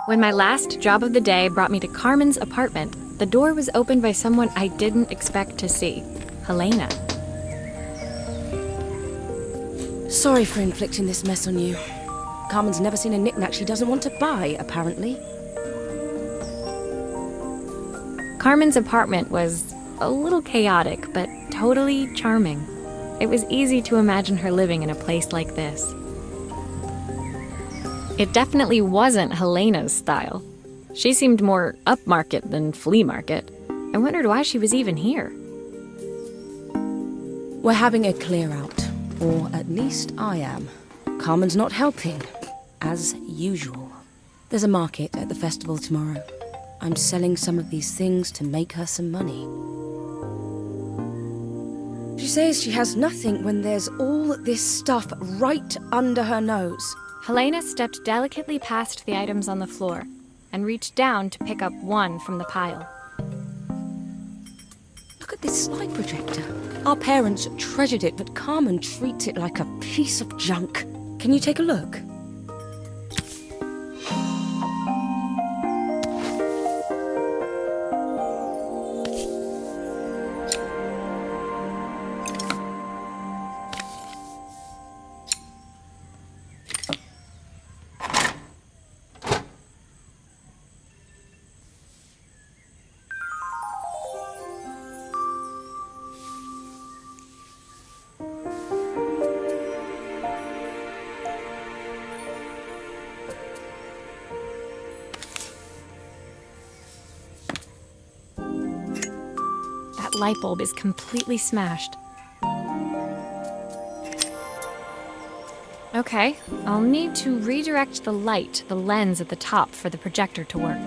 When my last job of the day brought me to Carmen's apartment, the door was opened by someone I didn't expect to see, Helena. Sorry for inflicting this mess on you. Carmen's never seen a knick-knack she doesn't want to buy, apparently. Carmen's apartment was a little chaotic, but totally charming. It was easy to imagine her living in a place like this. It definitely wasn't Helena's style. She seemed more upmarket than flea market. I wondered why she was even here. We're having a clear-out, or at least I am. Carmen's not helping, as usual. There's a market at the festival tomorrow. I'm selling some of these things to make her some money. She says she has nothing when there's all this stuff right under her nose. Helena stepped delicately past the items on the floor and reached down to pick up one from the pile. Look at this slide projector. Our parents treasured it, but Carmen treats it like a piece of junk. Can you take a look? That light bulb is completely smashed. Okay, I'll need to redirect the light to the lens at the top for the projector to work.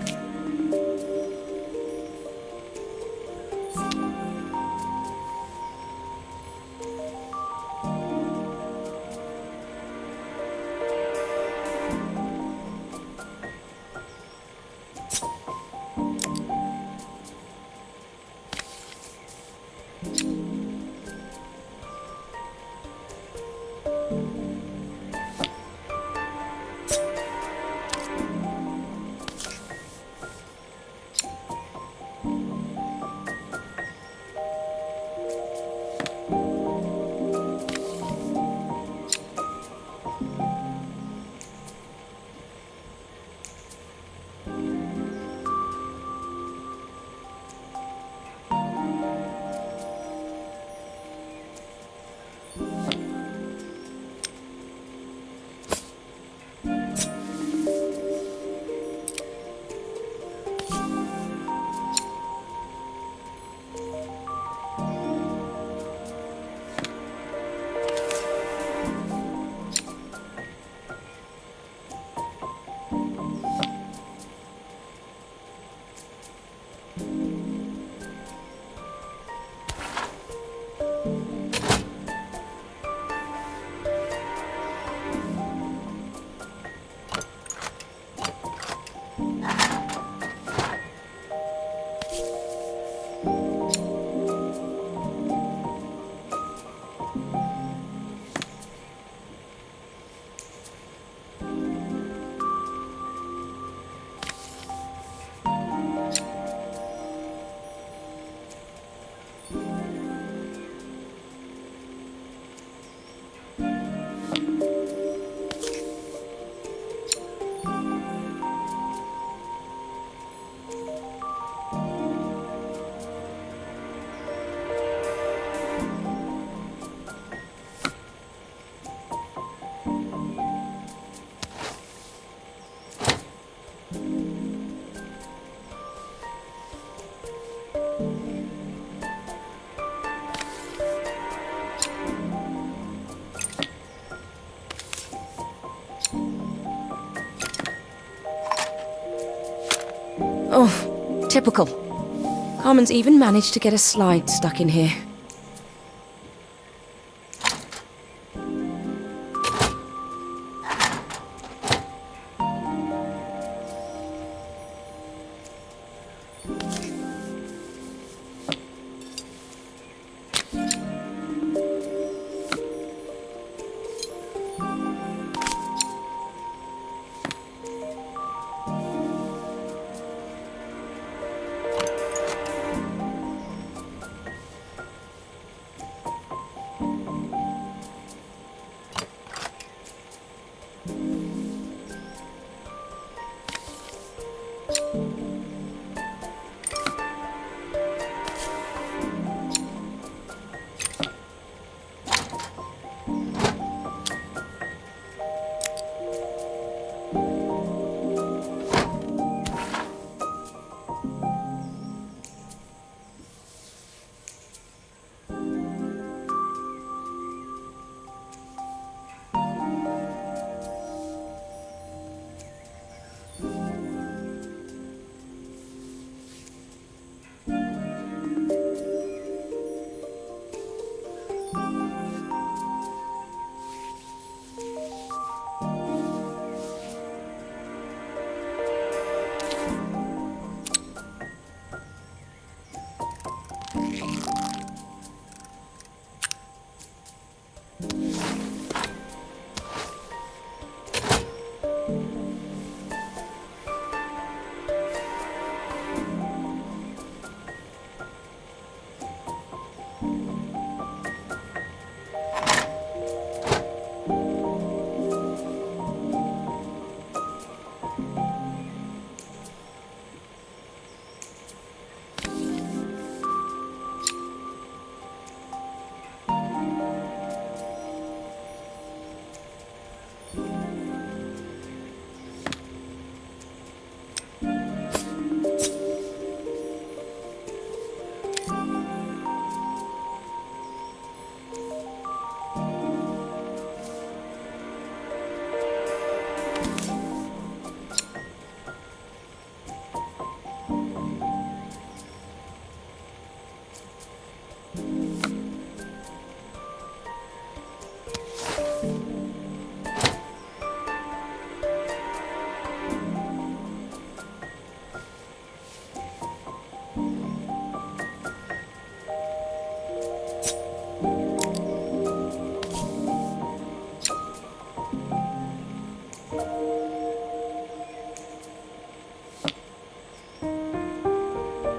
Oh, typical. Carmen's even managed to get a slide stuck in here.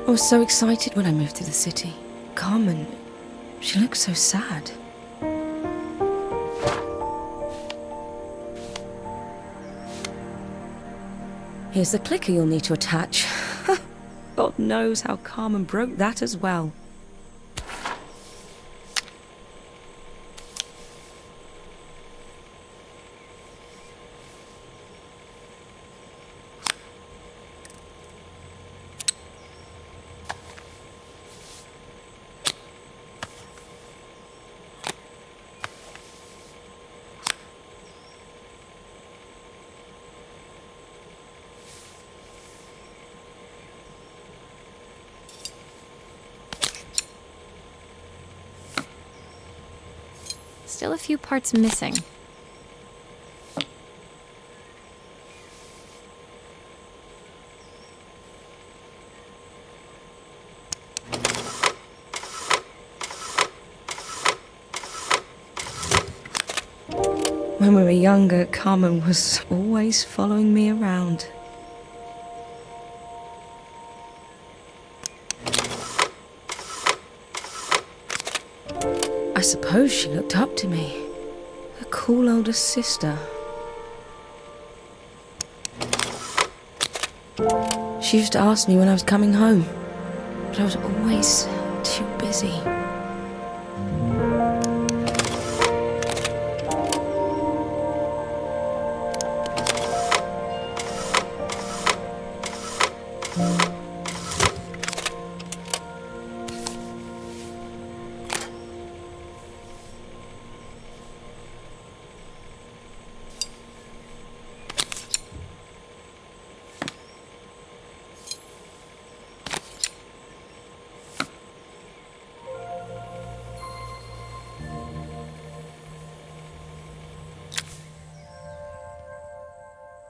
I was so excited when I moved to the city. Carmen, she looked so sad. Here's the clicker you'll need to attach. God knows how Carmen broke that as well. Still a few parts missing. When we were younger, Carmen was always following me around. I suppose she looked up to me. A cool older sister. She used to ask me when I was coming home, but I was always too busy.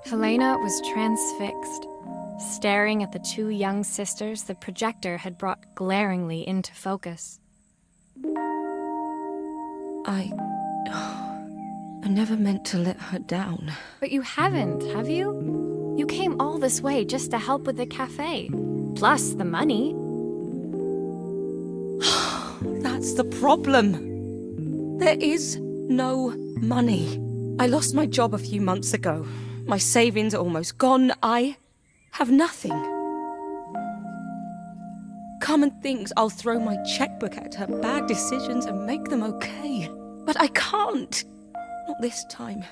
Helena was transfixed, staring at the two young sisters the projector had brought glaringly into focus. I never meant to let her down. But you haven't, have you? You came all this way just to help with the cafe. Plus the money. That's the problem. There is no money. I lost my job a few months ago. My savings are almost gone. I have nothing. Carmen thinks I'll throw my checkbook at her bad decisions and make them okay. But I can't. Not this time.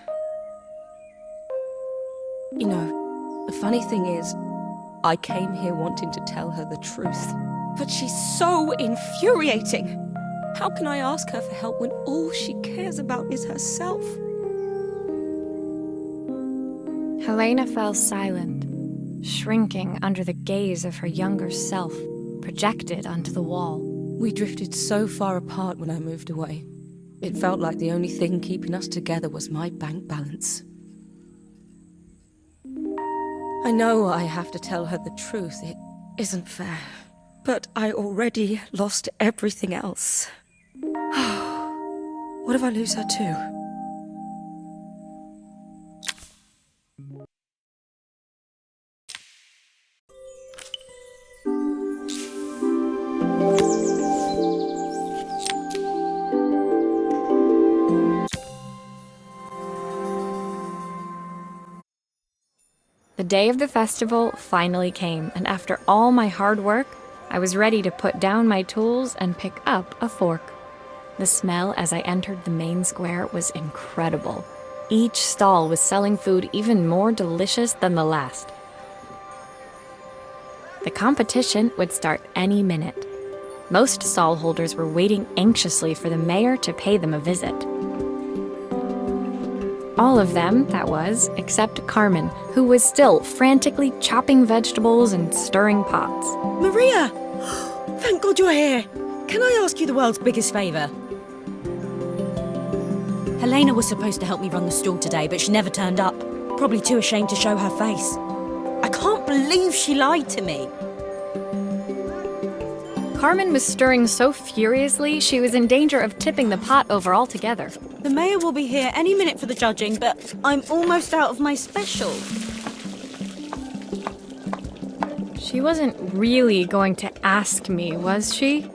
You know, the funny thing is, I came here wanting to tell her the truth. But she's so infuriating. How can I ask her for help when all she cares about is herself? Helena fell silent, shrinking under the gaze of her younger self, projected onto the wall. We drifted so far apart when I moved away. It felt like the only thing keeping us together was my bank balance. I know I have to tell her the truth. It isn't fair. But I already lost everything else. What if I lose her too? The day of the festival finally came, and after all my hard work, I was ready to put down my tools and pick up a fork. The smell as I entered the main square was incredible. Each stall was selling food even more delicious than the last. The competition would start any minute. Most stall holders were waiting anxiously for the mayor to pay them a visit. All of them, that was, except Carmen, who was still frantically chopping vegetables and stirring pots. Maria! Thank God you're here. Can I ask you the world's biggest favour? Helena was supposed to help me run the stall today, but she never turned up. Probably too ashamed to show her face. I can't believe she lied to me. Carmen was stirring so furiously she was in danger of tipping the pot over altogether. The mayor will be here any minute for the judging, but I'm almost out of my special. She She wasn't really going to ask me, was she?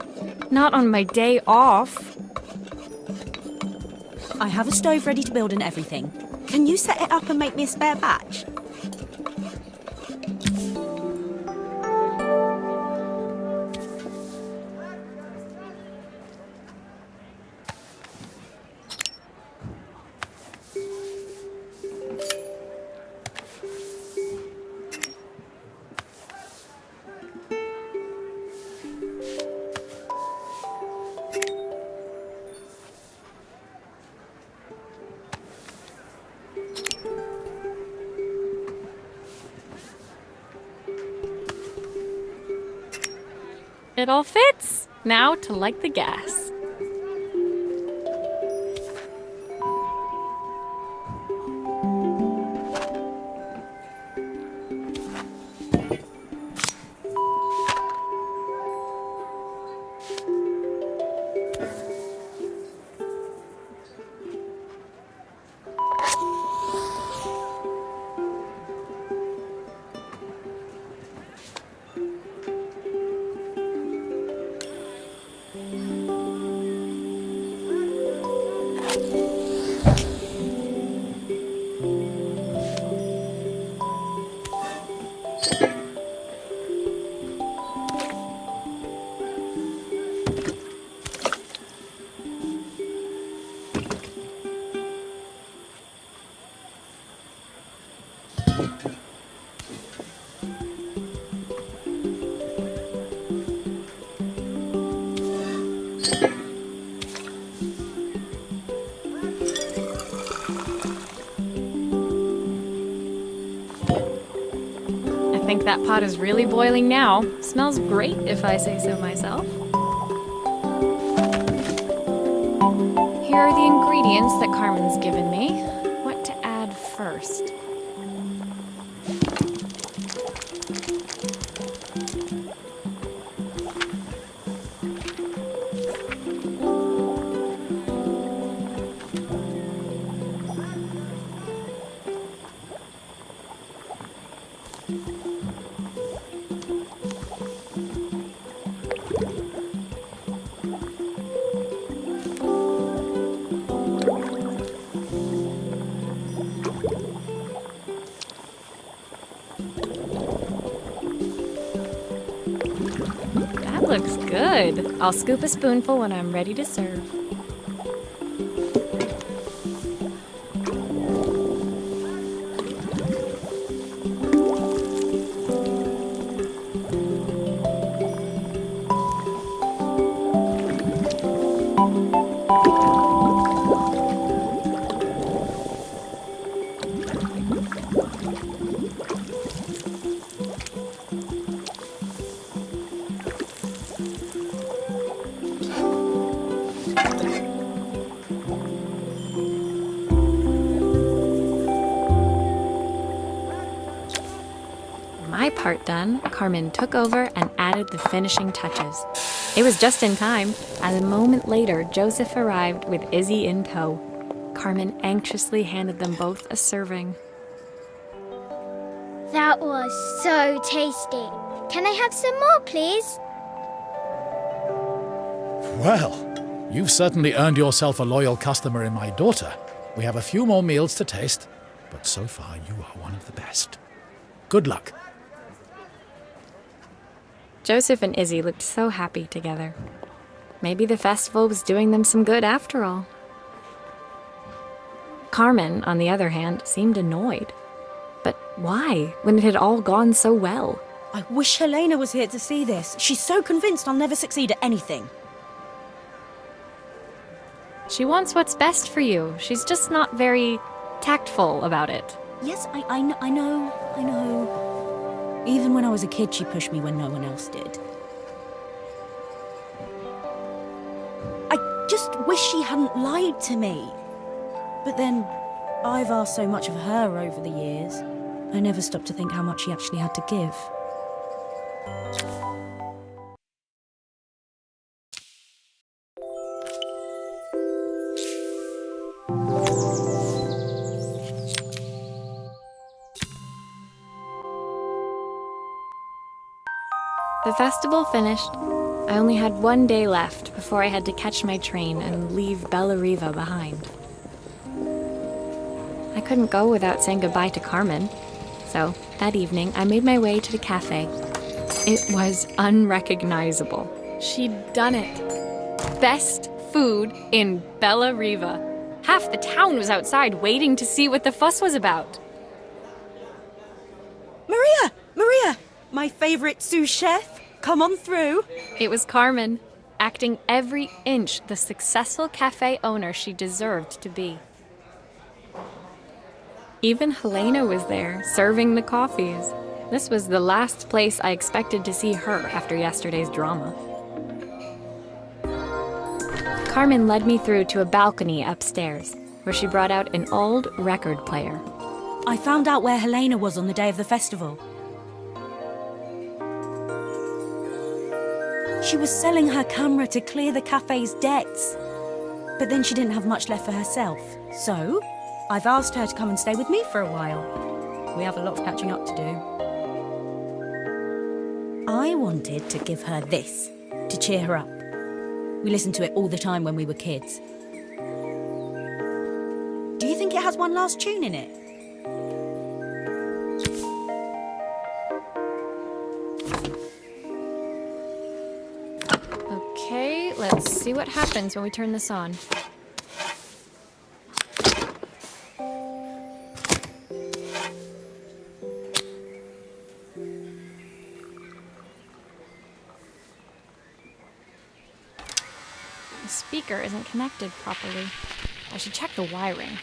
Not on my day off. I have a stove ready to build and everything. Can you set it up and make me a spare batch? It all fits. Now to light the gas. I think that pot is really boiling now. Smells great if I say so myself. Here are the ingredients that Carmen's given me. What to add first? That looks good. I'll scoop a spoonful when I'm ready to serve. My part done, Carmen took over and added the finishing touches. It was just in time. As a moment later, Joseph arrived with Izzy in tow. Carmen anxiously handed them both a serving. That was so tasty. Can I have some more, please? Well, you've certainly earned yourself a loyal customer in my daughter. We have a few more meals to taste, but so far you are one of the best. Good luck. Joseph and Izzy looked so happy together. Maybe the festival was doing them some good after all. Carmen, on the other hand, seemed annoyed. But why, when it had all gone so well? I wish Helena was here to see this. She's so convinced I'll never succeed at anything. She wants what's best for you. She's just not very tactful about it. Yes, I know. Even when I was a kid, she pushed me when no one else did. I just wish she hadn't lied to me. But then, I've asked so much of her over the years. I never stopped to think how much she actually had to give. The festival finished. I only had one day left before I had to catch my train and leave Bella Riva behind. I couldn't go without saying goodbye to Carmen. So, that evening, I made my way to the cafe. It was unrecognizable. She'd done it. Best food in Bella Riva. Half the town was outside waiting to see what the fuss was about. Maria! My favourite sous chef. Come on through. It was Carmen, acting every inch the successful cafe owner she deserved to be. Even Helena was there, serving the coffees. This was the last place I expected to see her after yesterday's drama. Carmen led me through to a balcony upstairs, where she brought out an old record player. I found out where Helena was on the day of the festival. She was selling her camera to clear the cafe's debts. But then she didn't have much left for herself. So, I've asked her to come and stay with me for a while. We have a lot of catching up to do. I wanted to give her this, to cheer her up. We listened to it all the time when we were kids. Do you think it has one last tune in it? Okay, let's see what happens when we turn this on. The speaker isn't connected properly. I should check the wiring.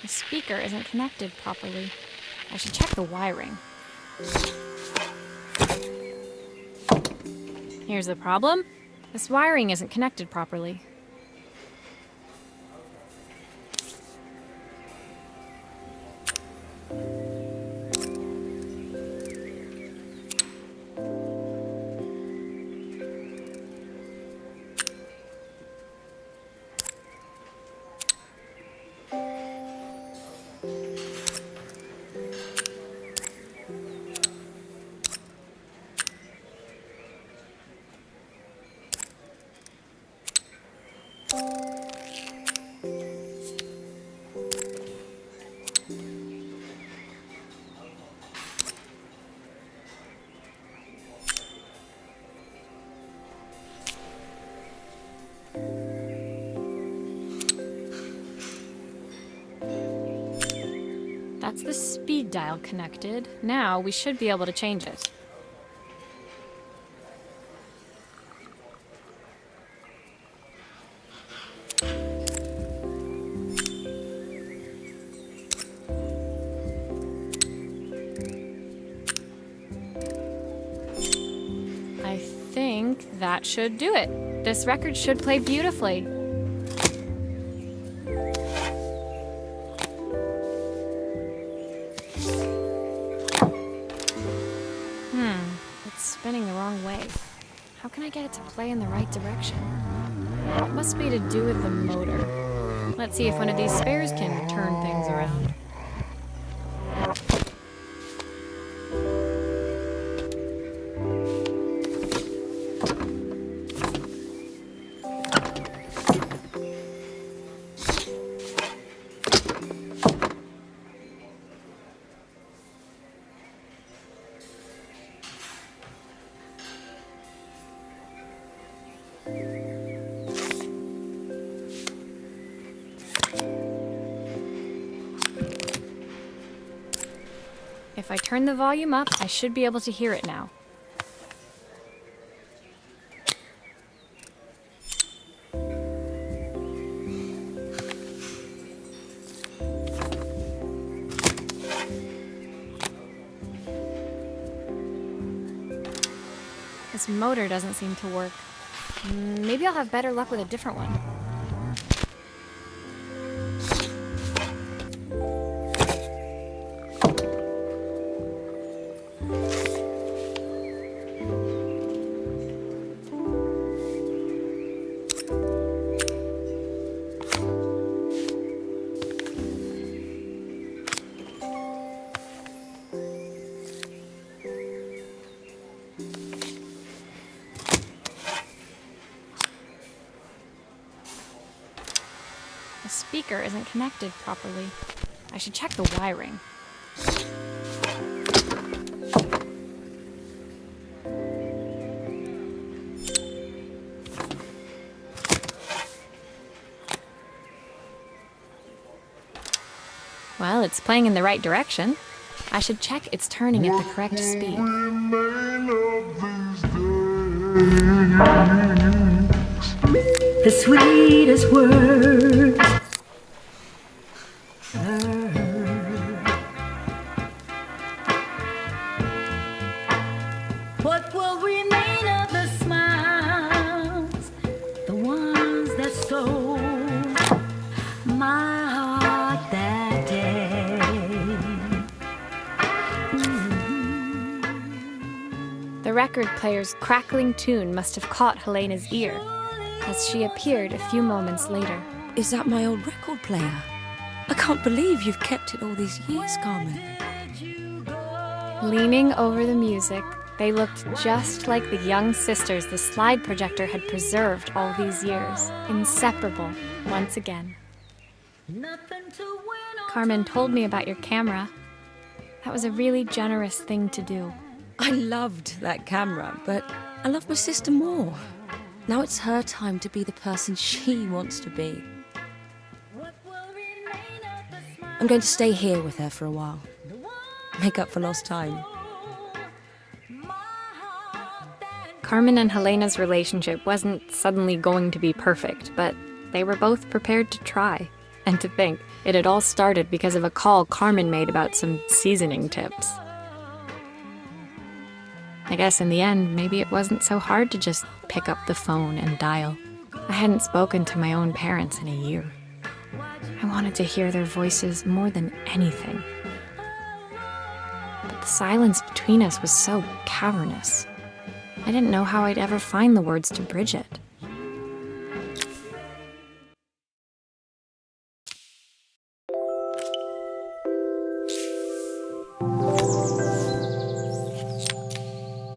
The speaker isn't connected properly. I should check the wiring. Here's the problem. This wiring isn't connected properly. That's the speed dial connected. Now we should be able to change it. I think that should do it. This record should play beautifully. It's spinning the wrong way. How can I get it to play in the right direction? It must be to do with the motor. Let's see if one of these spares can turn things around. If I turn the volume up, I should be able to hear it now. This motor doesn't seem to work. Maybe I'll have better luck with a different one. The speaker isn't connected properly. I should check the wiring. Well, it's playing in the right direction. I should check it's turning at the correct speed. The sweetest words. What will remain of the smiles, the ones that stole my heart that day? The record player's crackling tune must have caught Helena's ear, as she appeared a few moments later. Is that my old record player? I can't believe you've kept it all these years, Carmen. Leaning over the music, they looked just like the young sisters the slide projector had preserved all these years, inseparable once again. Carmen told me about your camera. That was a really generous thing to do. I loved that camera, but I love my sister more. Now it's her time to be the person she wants to be. I'm going to stay here with her for a while. Make up for lost time. Carmen and Helena's relationship wasn't suddenly going to be perfect, but they were both prepared to try. And to think, it had all started because of a call Carmen made about some seasoning tips. I guess in the end, maybe it wasn't so hard to just pick up the phone and dial. I hadn't spoken to my own parents in a year. I wanted to hear their voices more than anything. But the silence between us was so cavernous. I didn't know how I'd ever find the words to bridge it.